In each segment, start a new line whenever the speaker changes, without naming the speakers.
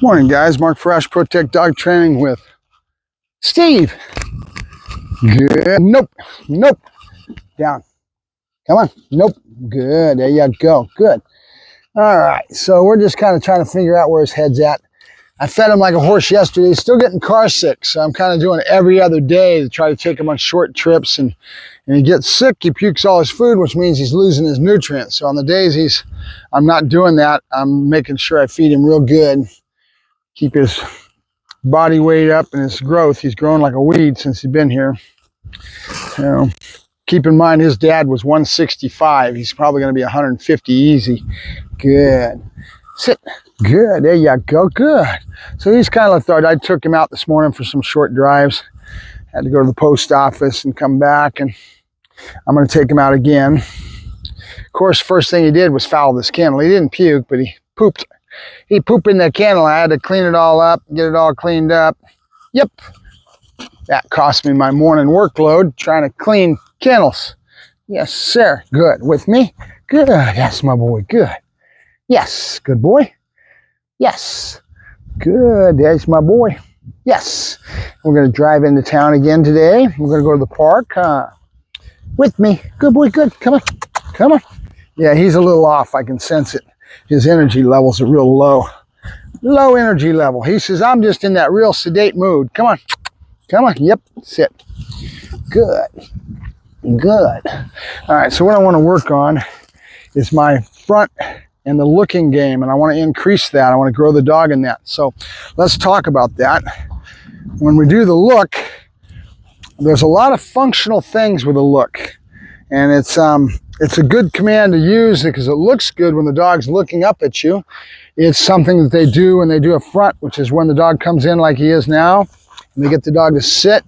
Morning, guys. Mark Ferrasci, Protect Dog Training with Steve. Good. Nope. Nope. Down. Come on. Nope. Good. There you go. Good. All right. So we're just kind of trying to figure out where his head's at. I fed him like a horse yesterday. He's still getting car sick. So I'm kind of doing it every other day to try to take him on short trips. And he gets sick, he pukes all his food, which means he's losing his nutrients. So on the days I'm not doing that, I'm making sure I feed him real good. Keep his body weight up and his growth. He's grown like a weed since he's been here. So keep in mind his dad was 165. He's probably going to be 150 easy. Good. Sit. Good. There you go. Good. So he's kind of lethargic. I took him out this morning for some short drives. Had to go to the post office and come back, and I'm going to take him out again. Of course, first thing he did was foul this kennel. He didn't puke, but he pooped. He pooped in that kennel. I had to clean it all up, get it all cleaned up. Yep. That cost me my morning workload trying to clean kennels. Yes, sir. Good. With me? Good. Yes, my boy. Good. Yes. Good boy. Yes. Good. There's my boy. Yes. We're going to drive into town again today. We're going to go to the park. With me. Good boy. Good. Come on. Come on. Yeah, he's a little off. I can sense it. His energy levels are real low. Low energy level. He says, I'm just in that real sedate mood. Come on. Come on. Yep. Sit. Good. Good. All right. So what I want to work on is my front and the looking game, and I want to increase that. I want to grow the dog in that. So let's talk about that. When we do the look, there's a lot of functional things with a look, and it's a good command to use because it looks good when the dog's looking up at you. It's something that they do when they do a front, which is when the dog comes in like he is now, and they get the dog to sit.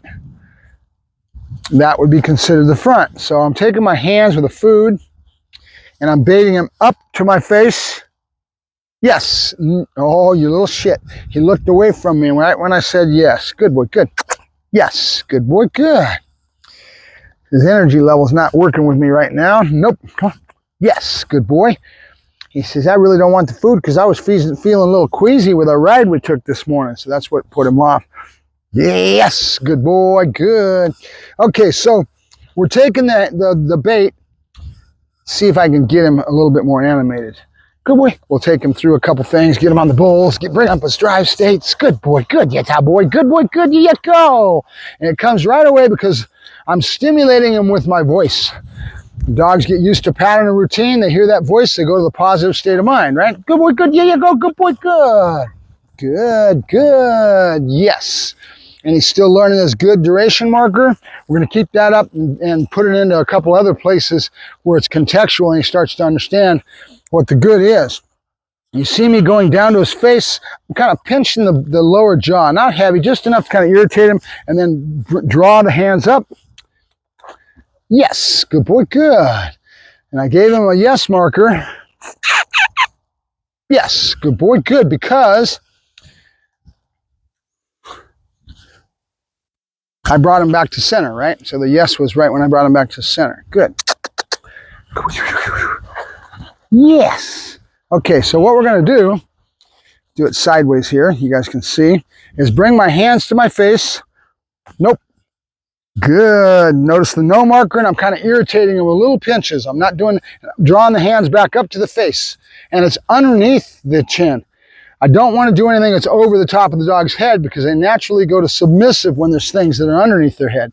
That would be considered the front. So I'm taking my hands with the food, and I'm baiting him up to my face. Yes. Oh, you little shit. He looked away from me right when I said yes. Good boy. Good. Yes. Good boy. Good. His energy level's not working with me right now. Nope. Come on. Yes. Good boy. He says, I really don't want the food because I was feeling a little queasy with a ride we took this morning. So that's what put him off. Yes. Good boy. Good. Okay. So we're taking the bait. See if I can get him a little bit more animated. Good boy. We'll take him through a couple things, get him on the bowls, bring up his drive states. Good boy. Good. Yeah, boy. Good boy. Good. Yeah, go. And it comes right away because I'm stimulating him with my voice. Dogs get used to pattern and routine. They hear that voice. They go to the positive state of mind, right? Good boy. Good. Yeah, go. Good boy. Good. Good. Good. Yes. And he's still learning his good duration marker. We're going to keep that up and put it into a couple other places where it's contextual and he starts to understand what the good is. You see me going down to his face. I'm kind of pinching the lower jaw. Not heavy, just enough to kind of irritate him, and then draw the hands up. Yes. Good boy. Good. And I gave him a yes marker. Yes. Good boy. Good. Because I brought him back to center, right? So the yes was right when I brought him back to center. Good. Yes. Okay, so what we're going to do it sideways here, you guys can see, is bring my hands to my face. Nope. Good. Notice the no marker, and I'm kind of irritating him with little pinches. I'm drawing the hands back up to the face, and it's underneath the chin. I don't want to do anything that's over the top of the dog's head because they naturally go to submissive when there's things that are underneath their head.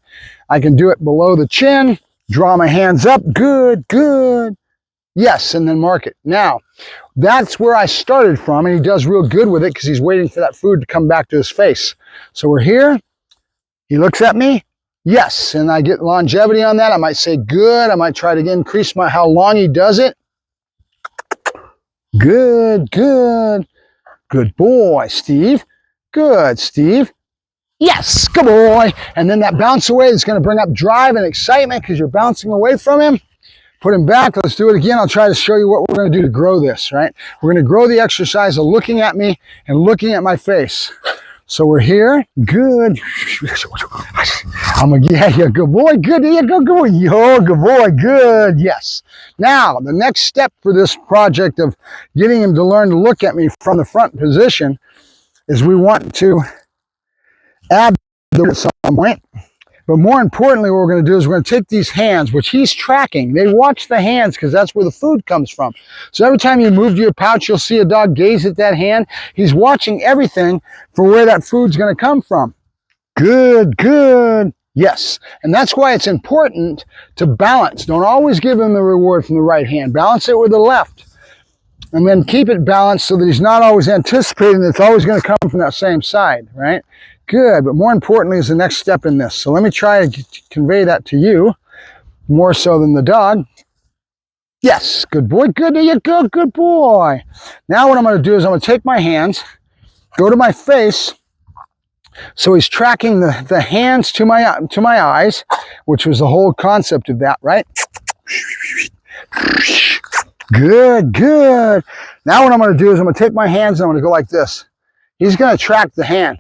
I can do it below the chin, draw my hands up. Good, good. Yes, and then mark it. Now, that's where I started from, and he does real good with it because he's waiting for that food to come back to his face. So we're here. He looks at me. Yes, and I get longevity on that. I might say good. I might try to increase how long he does it. Good, good. Good boy, Steve. Good, Steve. Yes, good boy. And then that bounce away is going to bring up drive and excitement because you're bouncing away from him. Put him back. Let's do it again. I'll try to show you what we're going to do to grow this, right? We're going to grow the exercise of looking at me and looking at my face. So we're here. Good. Yeah, good boy. Good. Yeah, good boy. Yo, good boy. Good. Yes. Now, the next step for this project of getting him to learn to look at me from the front position is we want to add the at some point. But more importantly, what we're going to do is we're going to take these hands, which he's tracking. They watch the hands because that's where the food comes from. So every time you move to your pouch, you'll see a dog gaze at that hand. He's watching everything for where that food's going to come from. Good, good. Yes. And that's why it's important to balance. Don't always give him the reward from the right hand. Balance it with the left. And then keep it balanced so that he's not always anticipating that it's always going to come from that same side, right? Good, but more importantly is the next step in this. So let me try to convey that to you, more so than the dog. Yes, good boy, good, there you go, good boy. Now what I'm going to do is I'm going to take my hands, go to my face, so he's tracking the hands to my eyes, which was the whole concept of that, right? Good, good. Now what I'm going to do is I'm going to take my hands and I'm going to go like this. He's going to track the hand.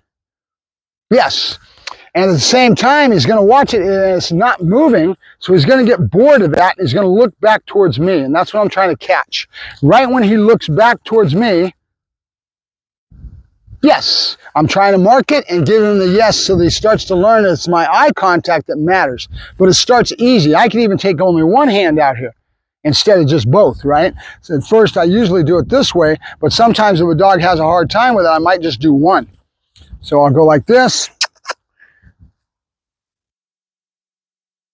Yes. And at the same time, he's going to watch it and it's not moving. So he's going to get bored of that. He's going to look back towards me. And that's what I'm trying to catch. Right when he looks back towards me, yes, I'm trying to mark it and give him the yes so that he starts to learn that it's my eye contact that matters. But it starts easy. I can even take only one hand out here instead of just both, right? So at first, I usually do it this way. But sometimes if a dog has a hard time with it, I might just do one. So I'll go like this.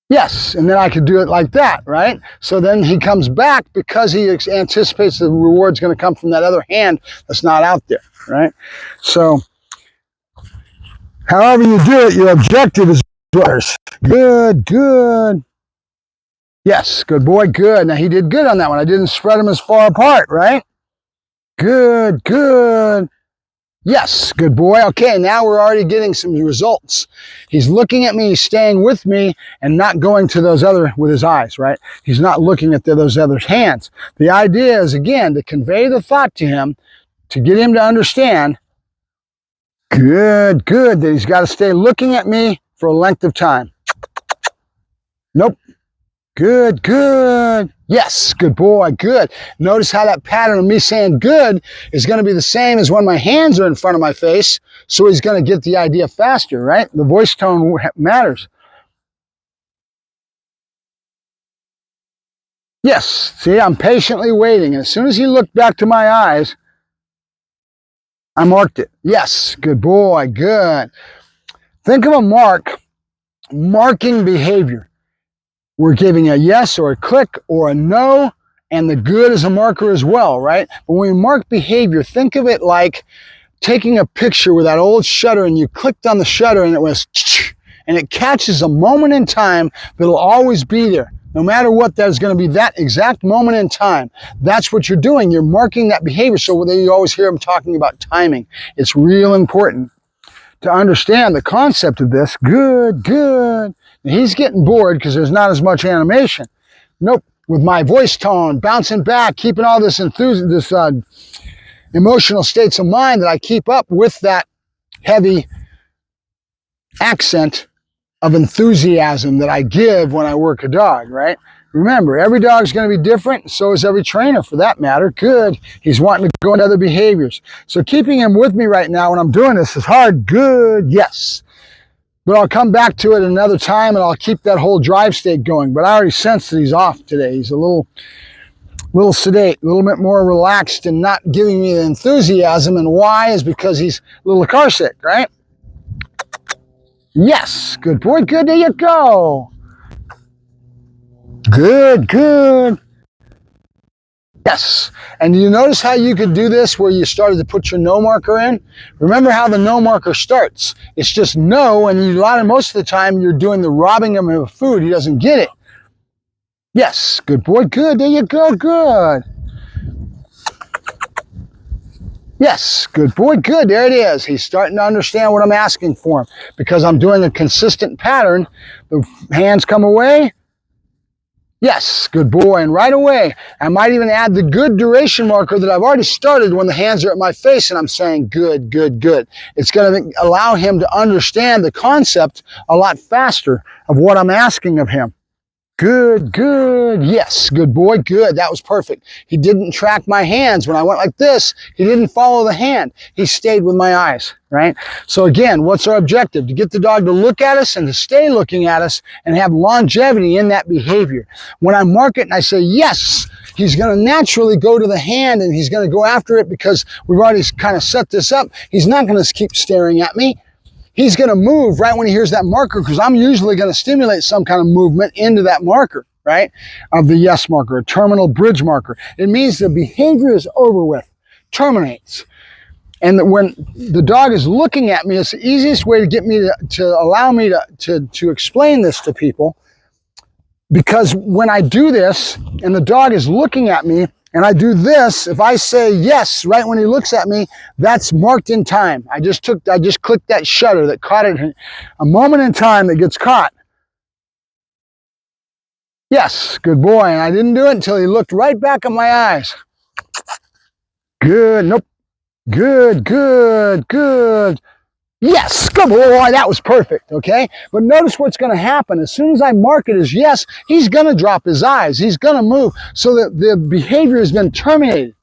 Yes, and then I could do it like that, right? So then he comes back because he anticipates the reward's going to come from that other hand that's not out there, right? So however you do it, your objective is yours. Good, good. Yes, good boy, good. Now he did good on that one. I didn't spread him as far apart, right? Good, good. Yes, good boy. Okay, now we're already getting some results. He's looking at me, he's staying with me, and not going to those other with his eyes, right? He's not looking at those other hands. The idea is, again, to convey the thought to him, to get him to understand, good, good, that he's got to stay looking at me for a length of time. Nope. Good, good. Yes, good boy, good. Notice how that pattern of me saying good is going to be the same as when my hands are in front of my face, so he's going to get the idea faster, right? The voice tone matters. Yes, see, I'm patiently waiting, and as soon as he looked back to my eyes, I marked it. Yes, good boy, good. Think of a marking behavior. We're giving a yes or a click or a no, and the good is a marker as well, right? But when we mark behavior, think of it like taking a picture with that old shutter and you clicked on the shutter and it was, and it catches a moment in time that'll always be there. No matter what, there's going to be that exact moment in time. That's what you're doing. You're marking that behavior. So you always hear them talking about timing. It's real important to understand the concept of this. Good, good. And he's getting bored because there's not as much animation. Nope. With my voice tone, bouncing back, keeping all this emotional states of mind that I keep up with that heavy accent of enthusiasm that I give when I work a dog, right? Remember, every dog's going to be different. So is every trainer for that matter. Good. He's wanting to go into other behaviors. So keeping him with me right now when I'm doing this is hard. Good. Yes. But I'll come back to it another time and I'll keep that whole drive state going. But I already sense that he's off today. He's a little sedate, a little bit more relaxed and not giving me the enthusiasm. And why is because he's a little car sick, right? Yes. Good boy. Good. There you go. Good, good. Yes. And you notice how you could do this where you started to put your no marker in? Remember how the no marker starts. It's just no, and most of the time you're doing the robbing him of food. He doesn't get it. Yes. Good boy. Good. There you go. Good. Yes. Good boy. Good. There it is. He's starting to understand what I'm asking for him because I'm doing a consistent pattern. The hands come away. Yes, good boy, and right away, I might even add the good duration marker that I've already started when the hands are at my face and I'm saying good, good, good. It's going to allow him to understand the concept a lot faster of what I'm asking of him. Good, good. Yes, good boy, good. That was perfect. He didn't track my hands. When I went like this, he didn't follow the hand. He stayed with my eyes, right? So again, what's our objective? To get the dog to look at us and to stay looking at us and have longevity in that behavior. When I mark it and I say yes, he's going to naturally go to the hand and he's going to go after it because we've already kind of set this up. He's not going to keep staring at me. He's going to move right when he hears that marker because I'm usually going to stimulate some kind of movement into that marker, right? Of the yes marker, a terminal bridge marker. It means the behavior is over with, terminates. And when the dog is looking at me, it's the easiest way to get me to allow me to explain this to people. Because when I do this and the dog is looking at me and I do this, if I say yes right when he looks at me, that's marked in time. I just clicked that shutter that caught it, a moment in time that gets caught. Yes, good boy. And I didn't do it until he looked right back at my eyes. Good, nope. Good, good, good. Yes, good boy, that was perfect, okay? But notice what's going to happen. As soon as I mark it as yes, he's going to drop his eyes. He's going to move so that the behavior has been terminated.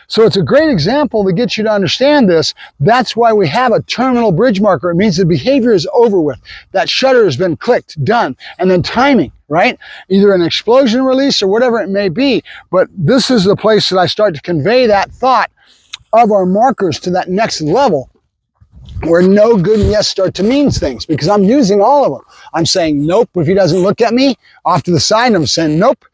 So it's a great example to get you to understand this. That's why we have a terminal bridge marker. It means the behavior is over with. That shutter has been clicked, done, and then timing, right? Either an explosion release or whatever it may be. But this is the place that I start to convey that thought of our markers to that next level, where no, good, and yes start to mean things, because I'm using all of them. I'm saying nope if he doesn't look at me off to the side, and I'm saying nope.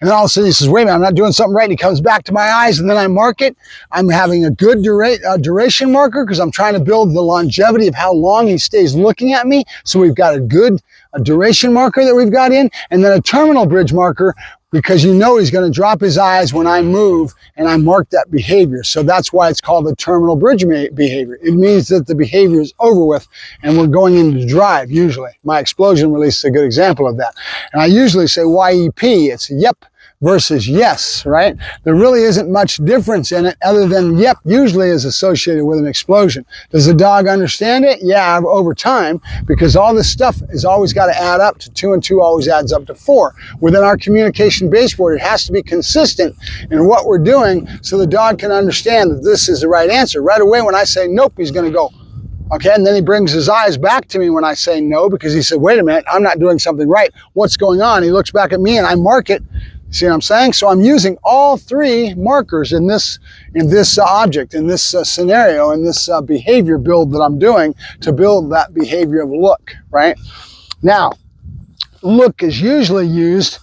And then all of a sudden he says, wait a minute, I'm not doing something right. And he comes back to my eyes, and then I mark it. I'm having a good duration marker because I'm trying to build the longevity of how long he stays looking at me. So we've got a good duration marker that we've got in, and then a terminal bridge marker because you know he's going to drop his eyes when I move and I mark that behavior. So that's why it's called the terminal bridge behavior. It means that the behavior is over with and we're going into drive usually. My explosion release is a good example of that. And I usually say YEP, it's yep versus yes, right? There really isn't much difference in it other than yep usually is associated with an explosion. Does the dog understand it? Yeah, over time, because all this stuff is always got to add up to 2 and 2 always adds up to 4. Within our communication baseboard, it has to be consistent in what we're doing so the dog can understand that this is the right answer. Right away when I say nope, he's going to go, okay, and then he brings his eyes back to me when I say no because he said, wait a minute, I'm not doing something right. What's going on? He looks back at me and I mark it. See what I'm saying? So I'm using all 3 markers in this object, in this scenario, in this behavior build that I'm doing to build that behavior of look, right? Now, look is usually used,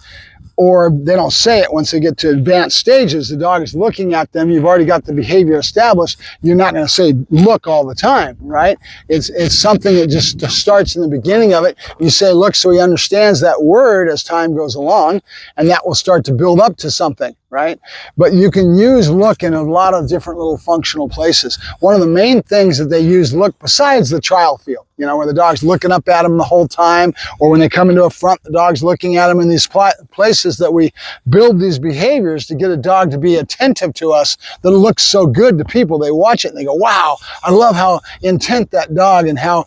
or they don't say it once they get to advanced stages. The dog is looking at them. You've already got the behavior established. You're not going to say look all the time, right? It's something that just starts in the beginning of it. You say look so he understands that word as time goes along, and that will start to build up to something, right? But you can use look in a lot of different little functional places. One of the main things that they use look besides the trial field, you know, where the dog's looking up at them the whole time, or when they come into a front, the dog's looking at them in these places that we build these behaviors to get a dog to be attentive to us that looks so good to people. They watch it and they go, wow, I love how intent that dog and how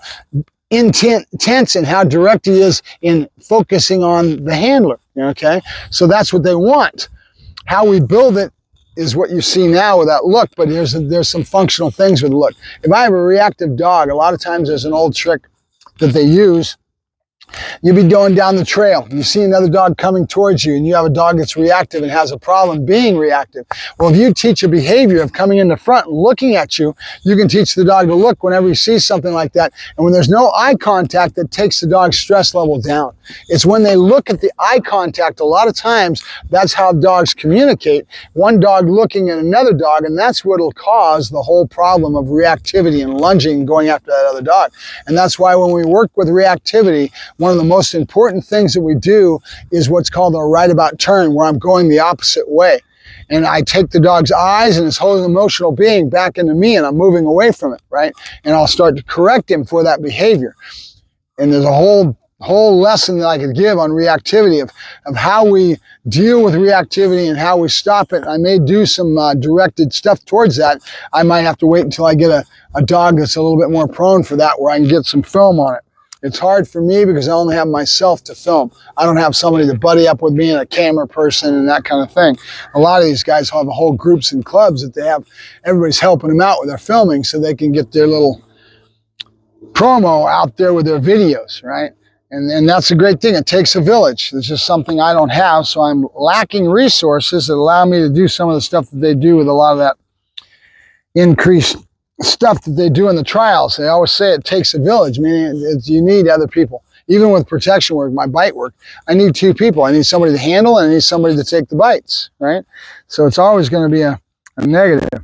intense and how direct he is in focusing on the handler, okay? So that's what they want. How we build it is what you see now with that look, but there's some functional things with look. If I have a reactive dog, a lot of times there's an old trick that they use. You'd be going down the trail, you see another dog coming towards you, and you have a dog that's reactive and has a problem being reactive. Well, if you teach a behavior of coming in the front and looking at you, you can teach the dog to look whenever he sees something like that. And when there's no eye contact, that takes the dog's stress level down. It's when they look at the eye contact, a lot of times, that's how dogs communicate. One dog looking at another dog, and that's what'll cause the whole problem of reactivity and lunging and going after that other dog. And that's why when we work with reactivity, one of the most important things that we do is what's called a right about turn, where I'm going the opposite way. And I take the dog's eyes and his whole emotional being back into me, and I'm moving away from it, right? And I'll start to correct him for that behavior. And there's a whole lesson that I could give on reactivity of how we deal with reactivity and how we stop it. I may do some directed stuff towards that. I might have to wait until I get a dog that's a little bit more prone for that, where I can get some film on it. It's hard for me because I only have myself to film. I don't have somebody to buddy up with me and a camera person and that kind of thing. A lot of these guys have whole groups and clubs that they have. Everybody's helping them out with their filming so they can get their little promo out there with their videos, right? And that's a great thing. It takes a village. It's just something I don't have, so I'm lacking resources that allow me to do some of the stuff that they do with a lot of that increased stuff that they do in the trials. They always say it takes a village, meaning you need other people. Even with protection work, my bite work, I need 2 people. I need somebody to handle and I need somebody to take the bites, right? So it's always going to be a negative.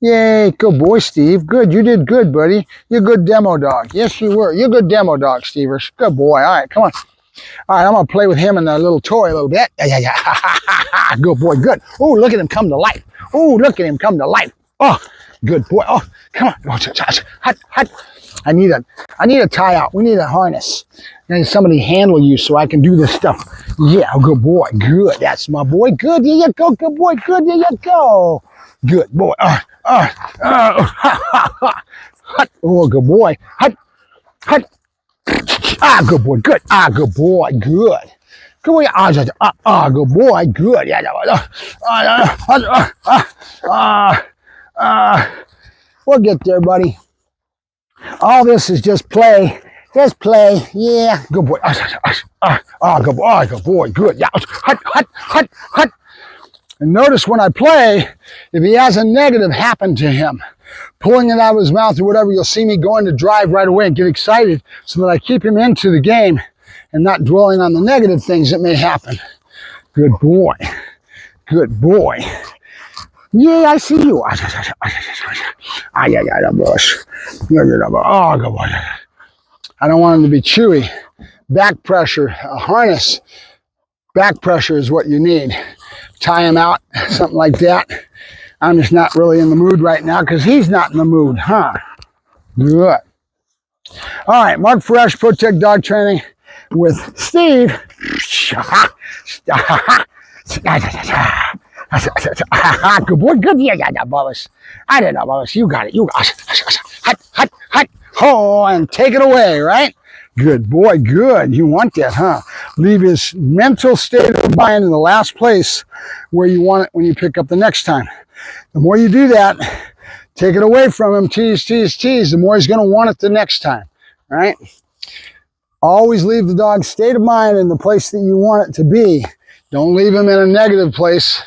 Yay, good boy, Steve. Good, you did good, buddy. You're a good demo dog. Yes, you were. You're a good demo dog, Stevers. Good boy. All right, come on. All right, I'm going to play with him and that little toy a little bit. Yeah. Good boy, good. Oh, look at him come to life. Oh, look at him come to life. Oh, good boy. Oh, come on. Hut. I need a tie out. We need a harness. I need somebody to handle you so I can do this stuff. Yeah, good boy. Good. That's my boy. Good. There you go. Good boy. Good. There you go. Good boy. Oh, good boy. Hut. Ah, good boy. Good. Ah, good boy. Good. Good boy. Good boy. Good. Yeah. We'll get there, buddy. All this is just play. Just play. Yeah. Good boy. Good boy. Good boy. Good. Yeah. Hut. And notice when I play, if he has a negative happen to him, pulling it out of his mouth or whatever, you'll see me going to drive right away and get excited so that I keep him into the game and not dwelling on the negative things that may happen. Good boy. Good boy. Yeah, I see you. Oh, good boy. I don't want him to be chewy. Back pressure, a harness. Back pressure is what you need. Tie him out, something like that. I'm just not really in the mood right now because he's not in the mood, huh? Good. All right, Mark Ferrasci, Protect Dog Training with Steve. Good boy, good. Yeah, Bubba's. I didn't know, Bubba's. You got it. You got it. Hut. Oh, and take it away, right? Good boy, good. You want that, huh? Leave his mental state of mind in the last place where you want it when you pick up the next time. The more you do that, take it away from him, tease, the more he's going to want it the next time, right? Always leave the dog's state of mind in the place that you want it to be. Don't leave him in a negative place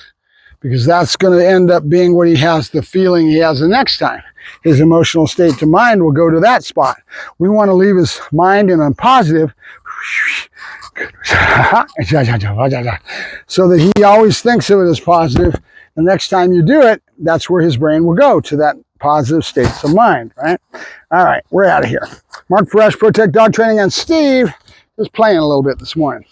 because that's going to end up being what he has the feeling he has the next time. His emotional state to mind will go to that spot. We want to leave his mind in a positive so that he always thinks of it as positive. The next time you do it, that's where his brain will go, to that positive states of mind, right? All right, we're out of here. Mark Ferrasci, Protect Dog Training, and Steve is playing a little bit this morning.